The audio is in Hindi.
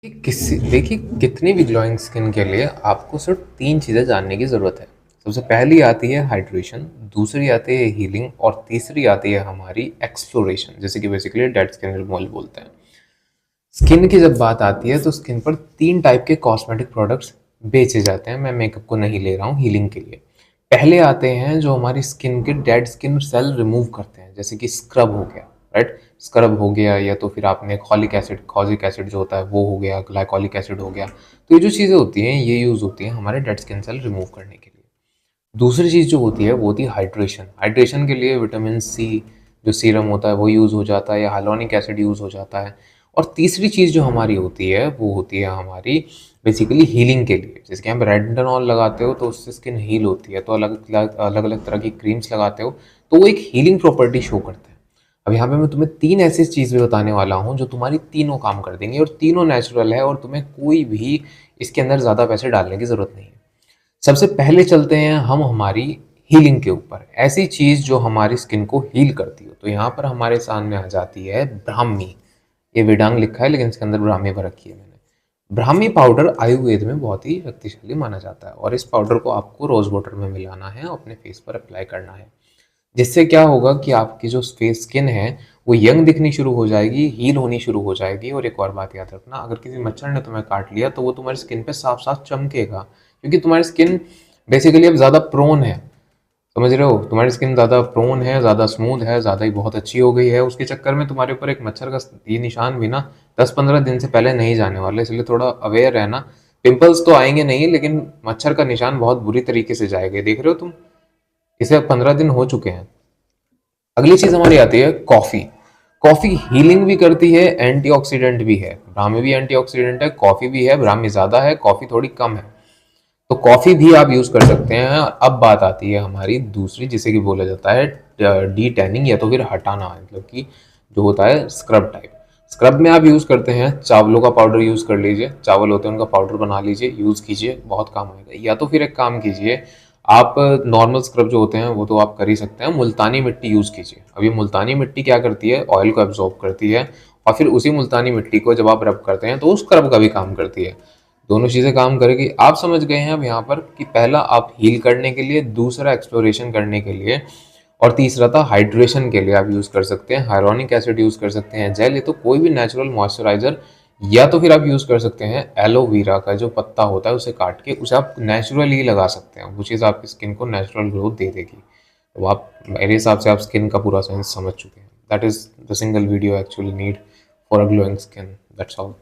देखिए कितनी भी ग्लोइंग स्किन के लिए आपको सिर्फ 3 चीज़ें जानने की ज़रूरत है। सबसे पहली आती है हाइड्रेशन, दूसरी आती है हीलिंग और तीसरी आती है हमारी एक्सप्लोरेशन, जैसे कि बेसिकली डेड स्किन रिमूवल बोलते हैं। स्किन की जब बात आती है तो स्किन पर 3 टाइप के कॉस्मेटिक प्रोडक्ट्स बेचे जाते हैं। मैं मेकअप को नहीं ले रहा हूँ, हीलिंग के लिए। पहले आते हैं जो हमारी स्किन के डेड स्किन सेल रिमूव करते हैं, जैसे कि स्क्रब हो गया, राइट? स्क्रब हो गया, या तो फिर आपने कॉलिक एसिड जो होता है वो हो गया, ग्लाइकोलिक एसिड हो गया। तो ये जो चीज़ें होती हैं ये यूज़ होती हैं हमारे डेड स्किन सेल रिमूव करने के लिए। दूसरी चीज़ जो होती है वो होती है हाइड्रेशन। हाइड्रेशन के लिए विटामिन सी जो सीरम होता है वो यूज़ हो जाता है, या हाइलोनिक एसिड यूज़ हो जाता है। और तीसरी चीज़ जो हमारी होती है वो होती है हमारी बेसिकली हीलिंग के लिए। जैसे कि हम रेटिनॉल लगाते हो तो उससे स्किन हील होती है, तो अलग अलग अलग तरह की क्रीम्स लगाते हो तो वो एक हीलिंग प्रॉपर्टी शो करते हैं। अब यहाँ पे मैं तुम्हें 3 ऐसी चीज़ें बताने वाला हूँ जो तुम्हारी तीनों काम कर देंगी, और तीनों नेचुरल है, और तुम्हें कोई भी इसके अंदर ज़्यादा पैसे डालने की ज़रूरत नहीं है। सबसे पहले चलते हैं हम हमारी हीलिंग के ऊपर। ऐसी चीज़ जो हमारी स्किन को हील करती हो, तो यहाँ पर हमारे सामने आ जाती है ब्राह्मी। ये विडांग लिखा है लेकिन इसके अंदर ब्राह्मी पर रखी है मैंने। ब्राह्मी पाउडर आयुर्वेद में बहुत ही शक्तिशाली माना जाता है, और इस पाउडर को आपको रोज वाटर में मिलाना है और अपने फेस पर अप्लाई करना है। जिससे क्या होगा कि आपकी जो फेस स्किन है वो यंग दिखनी शुरू हो जाएगी, हील होनी शुरू हो जाएगी। और एक और बात याद रखना, अगर किसी मच्छर ने तुम्हें काट लिया तो वो तुम्हारी स्किन पे साफ साफ चमकेगा, क्योंकि तुम्हारी स्किन बेसिकली अब ज़्यादा प्रोन है। समझ रहे हो? तुम्हारी स्किन ज़्यादा प्रोन है, ज़्यादा स्मूथ है, ज़्यादा ही बहुत अच्छी हो गई है। उसके चक्कर में तुम्हारे ऊपर एक मच्छर का ये निशान भी ना 10-15 दिन से पहले नहीं जाने वाले, इसलिए थोड़ा अवेयर रहना। पिंपल्स तो आएंगे नहीं, लेकिन मच्छर का निशान बहुत बुरी तरीके से जाएगा। देख रहे हो तुम, इसे अब 15 दिन हो चुके हैं। अगली चीज हमारी आती है कॉफी। कॉफी हीलिंग भी करती है, एंटीऑक्सीडेंट भी है। ब्राह्मी भी एंटीऑक्सीडेंट है, कॉफी भी है। ब्राह्मी ज्यादा है, कॉफी थोड़ी कम है। तो कॉफी भी आप यूज कर सकते हैं। और अब बात आती है हमारी दूसरी, जिसे कि बोला जाता है डी टैनिंग, या तो फिर हटाना, मतलब कि जो होता है स्क्रब टाइप। स्क्रब में आप यूज करते हैं चावलों का पाउडर यूज कर लीजिए। चावल होते हैं उनका पाउडर बना लीजिए, यूज कीजिए, बहुत काम आएगा। या तो फिर एक काम कीजिए, आप नॉर्मल स्क्रब जो होते हैं वो तो आप कर ही सकते हैं, मुल्तानी मिट्टी यूज कीजिए। अब ये मुल्तानी मिट्टी क्या करती है, ऑयल को एब्जॉर्ब करती है, और फिर उसी मुल्तानी मिट्टी को जब आप रब करते हैं तो उस स्क्रब का भी काम करती है। दोनों चीजें काम करेगी। आप समझ गए हैं अब यहाँ पर कि पहला आप हील करने के लिए, दूसरा एक्सप्लोरेशन करने के लिए, और तीसरा था हाइड्रेशन के लिए। आप यूज कर सकते हैं हाइलोनिक एसिड, यूज कर सकते हैं जेल, ये तो कोई भी नेचुरल मॉइस्चराइजर। या तो फिर आप यूज कर सकते हैं एलोवेरा का जो पत्ता होता है उसे काट के, उसे आप नेचुरली लगा सकते हैं। वो चीज़ आपकी स्किन को नेचुरल ग्लो दे देगी। तो आप, मेरे हिसाब से आप स्किन का पूरा साइंस समझ चुके हैं। That is the single video actually need for a glowing skin. That's all.